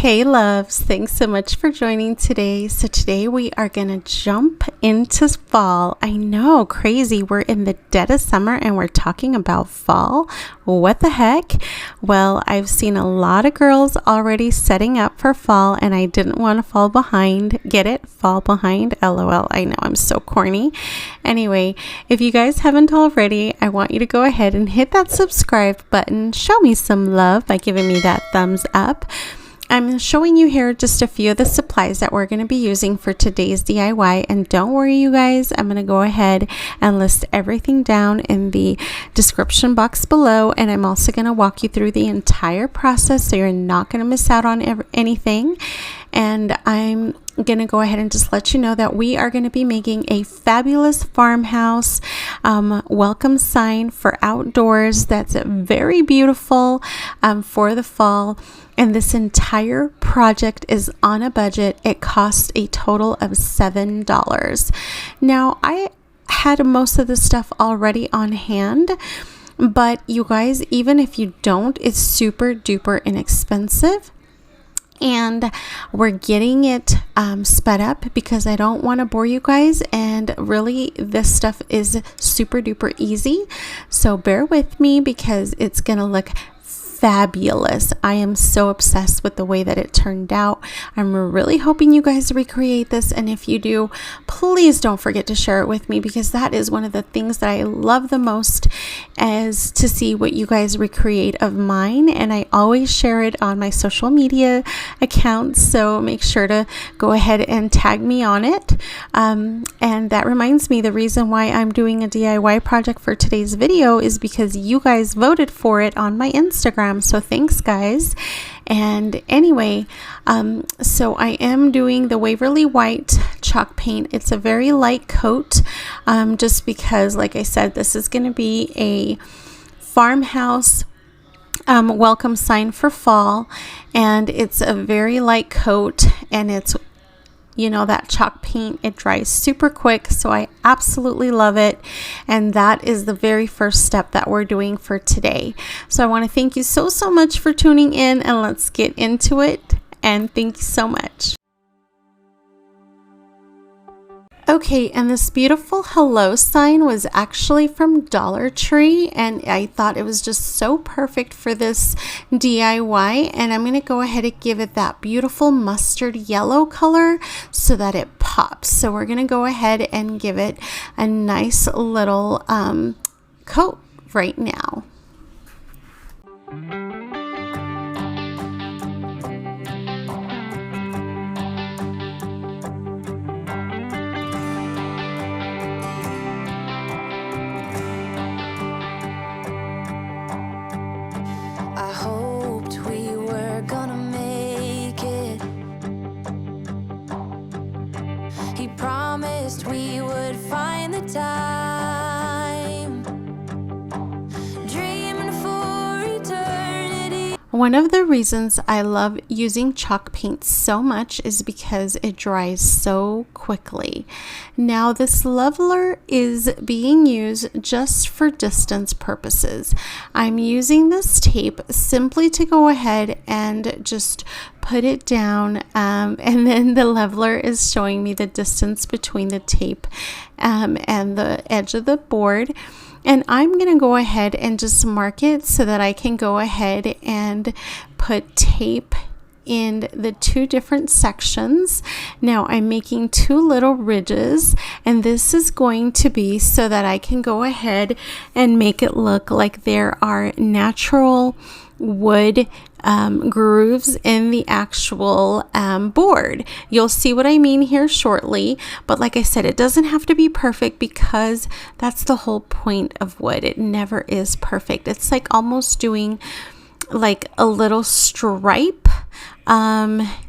Hey loves, thanks so much for joining today. So today we are gonna jump into fall. I know, crazy, we're in the dead of summer and we're talking about fall. What the heck? Well, I've seen a lot of girls already setting up for fall and I didn't want to fall behind. Get it? Fall behind? LOL. I know, I'm so corny. Anyway, if you guys haven't already, I want you to go ahead and hit that subscribe button. Show me some love by giving me that thumbs up. I'm showing you here just a few of the supplies that we're going to be using for today's DIY, and don't worry you guys, I'm going to go ahead and list everything down in the description box below, and I'm also going to walk you through the entire process so you're not going to miss out on anything. And I'm going to go ahead and just let you know that we are going to be making a fabulous farmhouse welcome sign for outdoors that's very beautiful for the fall. And this entire project is on a budget. It costs a total of $7. Now, I had most of the stuff already on hand, but you guys, even if you don't, it's super duper inexpensive. And we're getting it sped up because I don't want to bore you guys, and really this stuff is super duper easy, so bear with me because it's gonna look fabulous. I am so obsessed with the way that it turned out. I'm really hoping you guys recreate this, and if you do, please don't forget to share it with me because that is one of the things that I love the most, is to see what you guys recreate of mine. And I always share it on my social media accounts, so make sure to go ahead and tag me on it. And that reminds me, the reason why I'm doing a DIY project for today's video is because you guys voted for it on my Instagram. So thanks guys. And anyway, so I am doing the Waverly white chalk paint. It's a very light coat, just because, like I said, this is going to be a farmhouse welcome sign for fall, and it's a very light coat, and it's, you know, that chalk paint, it dries super quick, so I absolutely love it. And that is the very first step that we're doing for today. So I want to thank you so much for tuning in, and let's get into it. And thank you so much. Okay, and this beautiful hello sign was actually from Dollar Tree, and I thought it was just so perfect for this DIY. And I'm going to go ahead and give it that beautiful mustard yellow color so that it pops. So we're going to go ahead and give it a nice little coat right now. We would find the time, dreaming for eternity. One of the reasons I love using chalk paint so much is because it dries so quickly. Now this leveler is being used just for distance purposes. I'm using this tape simply to go ahead and just put it down, and then the leveler is showing me the distance between the tape and the edge of the board. And I'm going to go ahead and just mark it so that I can go ahead and put tape in the two different sections. Now I'm making two little ridges, and this is going to be so that I can go ahead and make it look like there are natural wood grooves in the actual board. You'll see what I mean here shortly, but like I said, it doesn't have to be perfect because that's the whole point of wood. It never is perfect. It's like almost doing like a little stripe.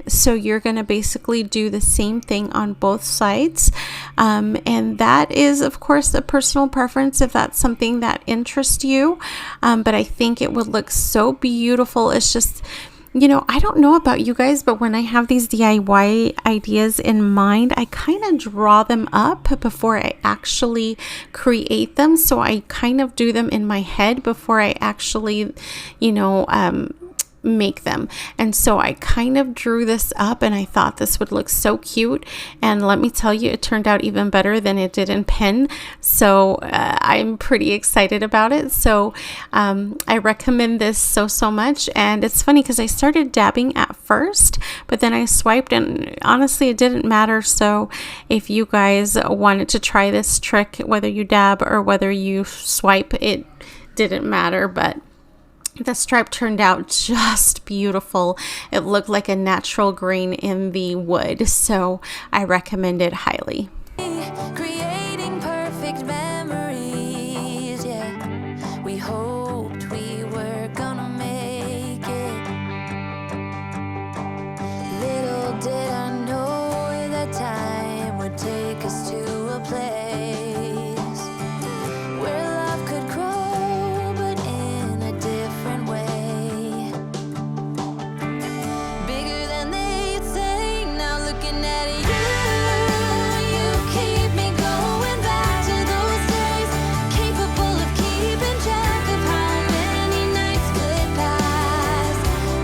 So you're going to basically do the same thing on both sides. And that is, of course, a personal preference if that's something that interests you. But I think it would look so beautiful. It's just, you know, I don't know about you guys, but when I have these DIY ideas in mind, I kind of draw them up before I actually create them. So I kind of do them in my head before I actually, you know, make them. And so I kind of drew this up and I thought this would look so cute, and let me tell you, it turned out even better than it did in pen. So I'm pretty excited about it. So I recommend this so much. And it's funny because I started dabbing at first, but then I swiped and honestly it didn't matter. So if you guys wanted to try this trick, whether you dab or whether you swipe, it didn't matter. But the stripe turned out just beautiful. It looked like a natural green in the wood, so I recommend it highly. Creating perfect memories, yeah. We hoped we were gonna make it. Little did I know that time would take us to a place where love could grow, but in a different way. Bigger than they'd say, now looking at you keep me going back to those days, capable of keeping track of how many nights could pass.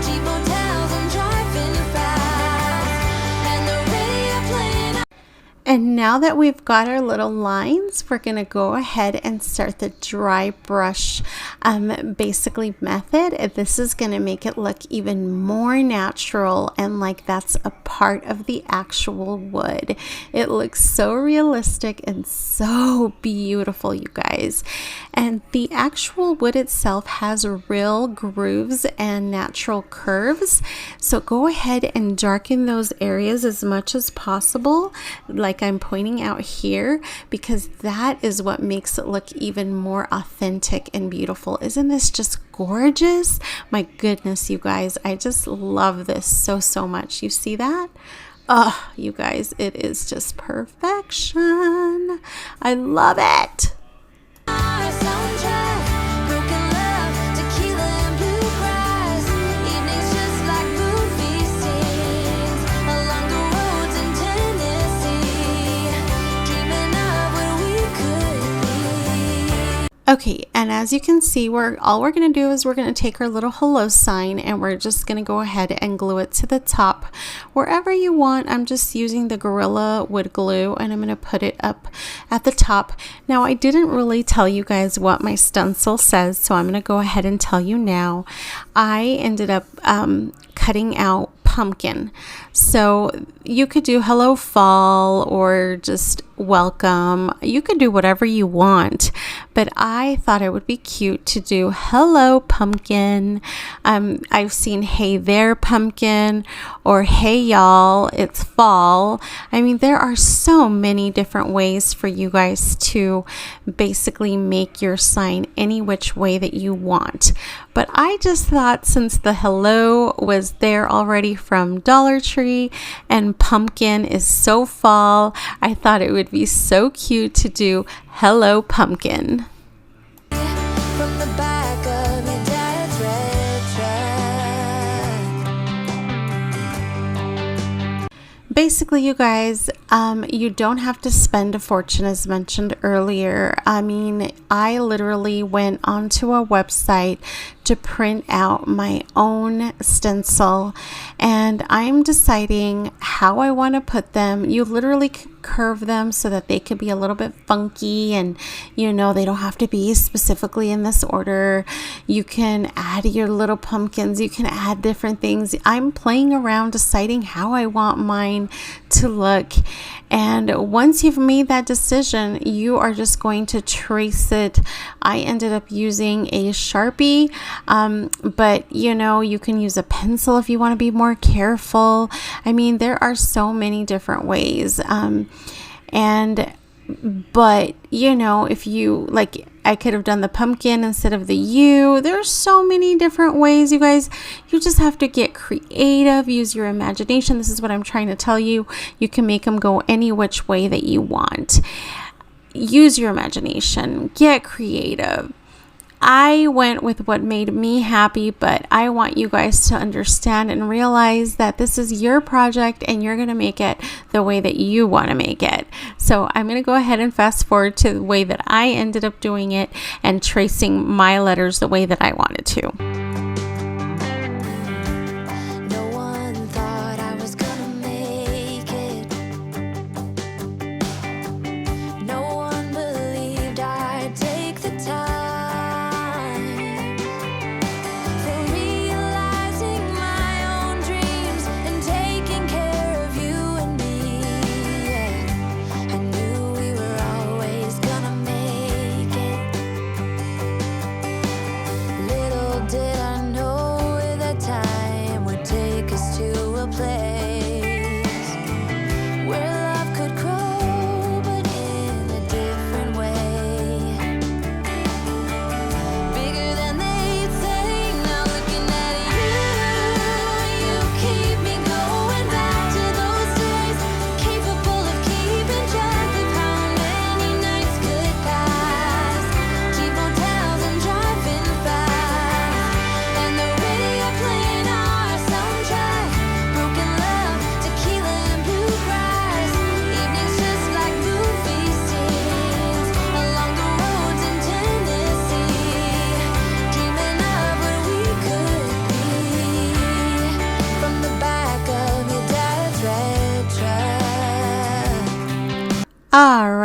Cheap hotels and driving fast, and the radio playing. And now that we've got our little lines, we're going to go ahead and start the dry brush basically method. This is going to make it look even more natural and like that's a part of the actual wood. It looks so realistic and so beautiful, you guys. And the actual wood itself has real grooves and natural curves. So go ahead and darken those areas as much as possible, like I'm pointing out here, because that is what makes it look even more authentic and beautiful. Isn't this just gorgeous? My goodness, you guys, I just love this so much. You see that? Oh, you guys, it is just perfection. I love it. Our soundtrack, broken love, tequila and bluegrass. Evenings just like movie scenes along the roads in Tennessee, dreaming of what we could be. Okay, and as you can see, all we're going to do is we're going to take our little hello sign and we're just going to go ahead and glue it to the top wherever you want. I'm just using the Gorilla wood glue and I'm going to put it up at the top. Now, I didn't really tell you guys what my stencil says, so I'm going to go ahead and tell you now. I ended up cutting out pumpkin. So you could do hello fall or just welcome. You could do whatever you want, but I thought it would be cute to do hello pumpkin. I've seen hey there pumpkin or hey y'all, it's fall. I mean, there are so many different ways for you guys to basically make your sign any which way that you want. But I just thought, since the hello was there already from Dollar Tree and pumpkin is so fall, I thought it would be so cute to do hello pumpkin. From the back of your dad's red truck. Basically, you guys, you don't have to spend a fortune, as mentioned earlier. I mean, I literally went onto a website to print out my own stencil, and I'm deciding how I want to put them. You literally curve them so that they could be a little bit funky, and you know, they don't have to be specifically in this order. You can add your little pumpkins, you can add different things. I'm playing around deciding how I want mine to look, and once you've made that decision, you are just going to trace it. I ended up using a Sharpie, but you know, you can use a pencil if you want to be more careful. I mean, there are so many different ways. But you know, if you like, I could have done the pumpkin instead of the U. There's so many different ways, you guys. You just have to get creative, use your imagination. This is what I'm trying to tell you. You can make them go any which way that you want. Use your imagination, get creative. I went with what made me happy, but I want you guys to understand and realize that this is your project and you're going to make it the way that you want to make it. So I'm going to go ahead and fast forward to the way that I ended up doing it and tracing my letters the way that I wanted to.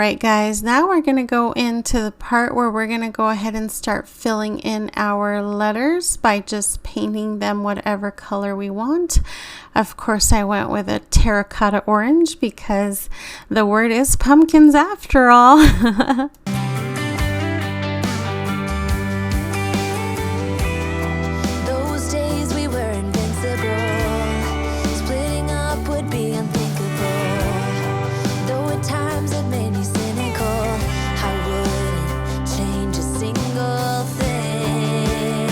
right, guys, now we're going to go into the part where we're going to go ahead and start filling in our letters by just painting them whatever color we want. Of course, I went with a Terra Cotta orange because the word is pumpkins after all. Those days we were invincible. Splitting up would be unthinkable. Though at times it made me cynical, I wouldn't change a single thing.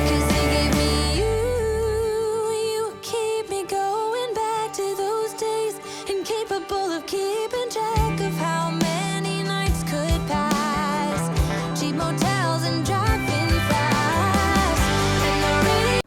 'Cause you gave me you keep me going back to those days, incapable of keeping track of how many nights could pass. Cheap motels and driving fast. And the radio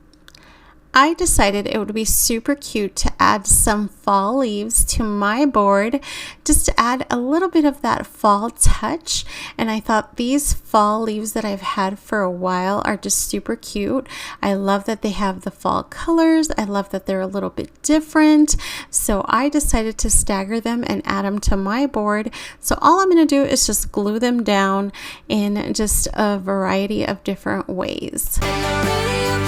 I decided it would be super cute to add some fall leaves to my board, just to add a little bit of that fall touch. And I thought these fall leaves that I've had for a while are just super cute. I love that they have the fall colors. I love that they're a little bit different. So I decided to stagger them and add them to my board. So all I'm going to do is just glue them down in just a variety of different ways.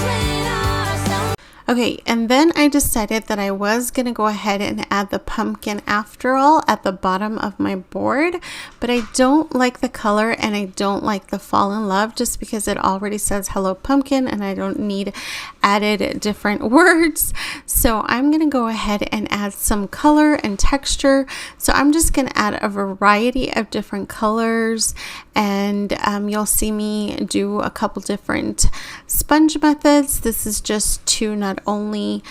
playing our song. Okay, and then I decided that I was going to go ahead and add the pumpkin after all at the bottom of my board, but I don't like the color and I don't like the fall in love just because it already says hello pumpkin and I don't need added different words. So I'm going to go ahead and add some color and texture. So I'm just going to add a variety of different colors, and you'll see me do a couple different sponge methods. This is just to not only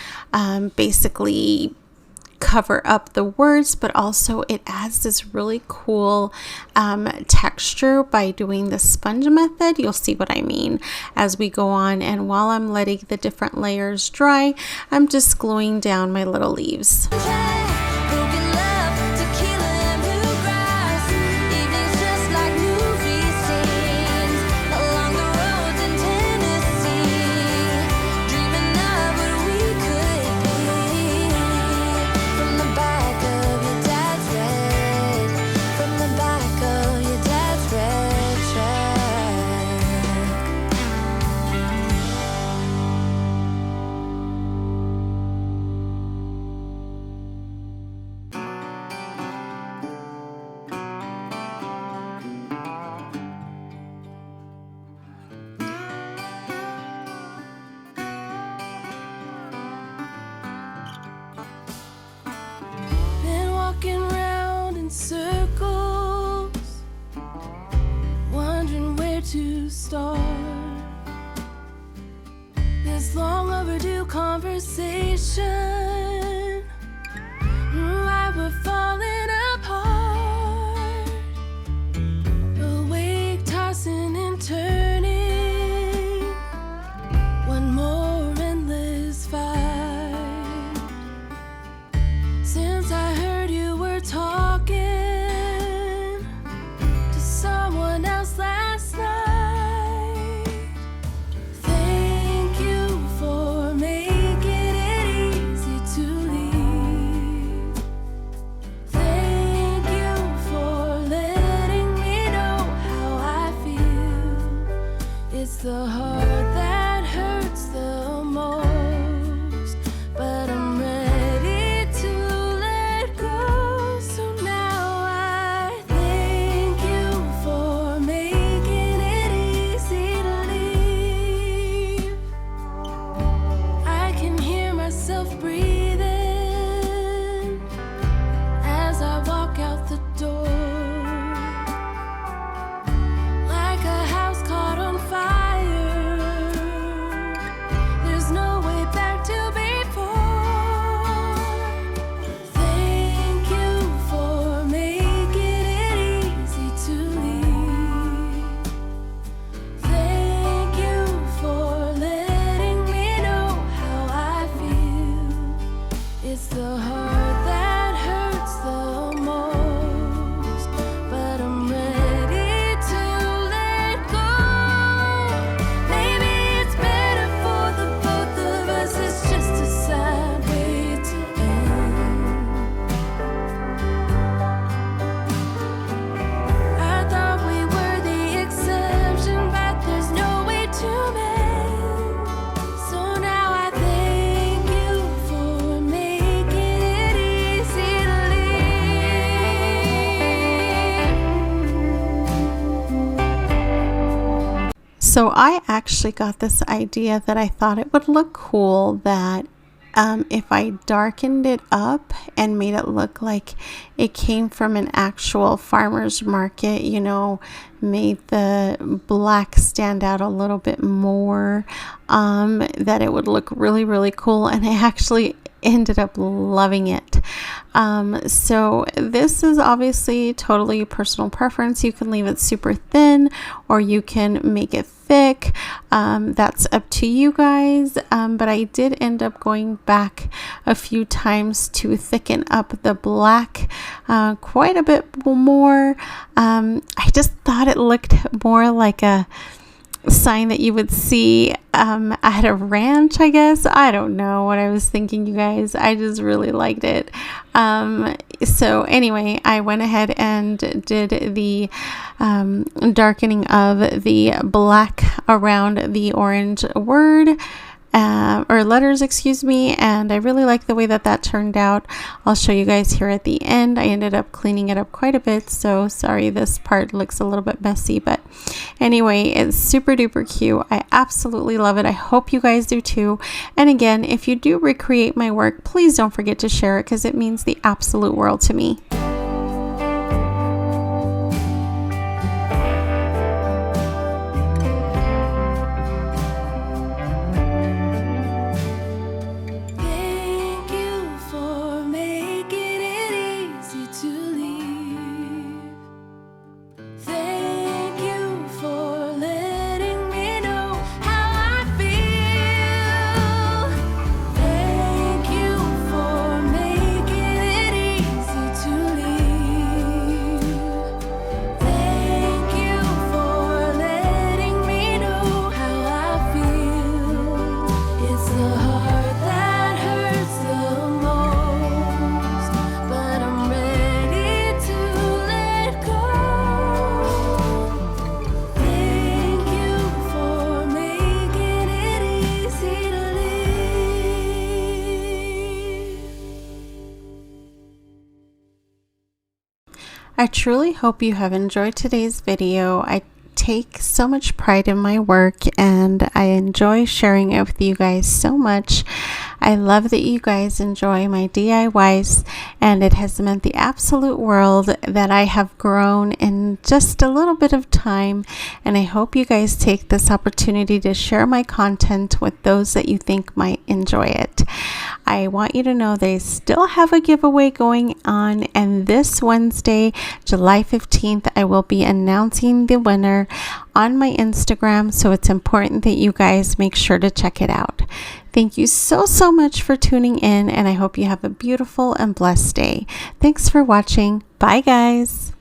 basically cover up the words, but also it adds this really cool texture by doing the sponge method. You'll see what I mean as we go on, and while I'm letting the different layers dry, I'm just gluing down my little leaves. Broken love, tequila and bluegrass. Evenings just like movie scenes. Along the roads in Tennessee. Dreaming of what we could be. From the back of your dad's red. From the back of your dad's red truck. Been walking round in circles, wondering where to start. This long overdue conversation, why we're falling apart. Awake, tossing and turning, one more endless fight. Since I heard you were talking to someone else last night, thank you for making it easy to leave. Thank you for letting me know how I feel. It's the heart that hurts the most, but I'm ready to let go. So now I thank you for making it easy to leave. I can hear myself breathing as I walk out the door. Like a house caught on fire, So I actually got this idea that I thought it would look cool that if I darkened it up and made it look like it came from an actual farmer's market, you know, made the black stand out a little bit more, that it would look really, really cool. And I actually ended up loving it. So this is obviously totally personal preference. You can leave it super thin or you can make it thick. That's up to you guys. But I did end up going back a few times to thicken up the black quite a bit more. I just thought it looked more like a sign that you would see at a ranch, I guess. I don't know what I was thinking, you guys. I just really liked it. So anyway, I went ahead and did the darkening of the black around the orange word or letters, excuse me, and I really like the way that that turned out. I'll show you guys here at the end. I ended up cleaning it up quite a bit, so sorry this part looks a little bit messy, but anyway, it's super duper cute. I absolutely love it. I hope you guys do too. And again, if you do recreate my work, please don't forget to share it because it means the absolute world to me. I truly hope you have enjoyed today's video. I take so much pride in my work and I enjoy sharing it with you guys so much. I love that you guys enjoy my DIYs and it has meant the absolute world that I have grown in just a little bit of time, and I hope you guys take this opportunity to share my content with those that you think might enjoy it. I want you to know they still have a giveaway going on, and this Wednesday, July 15th, I will be announcing the winner on my Instagram, so it's important that you guys make sure to check it out. Thank you so much for tuning in, and I hope you have a beautiful and blessed day. Thanks for watching. Bye, guys.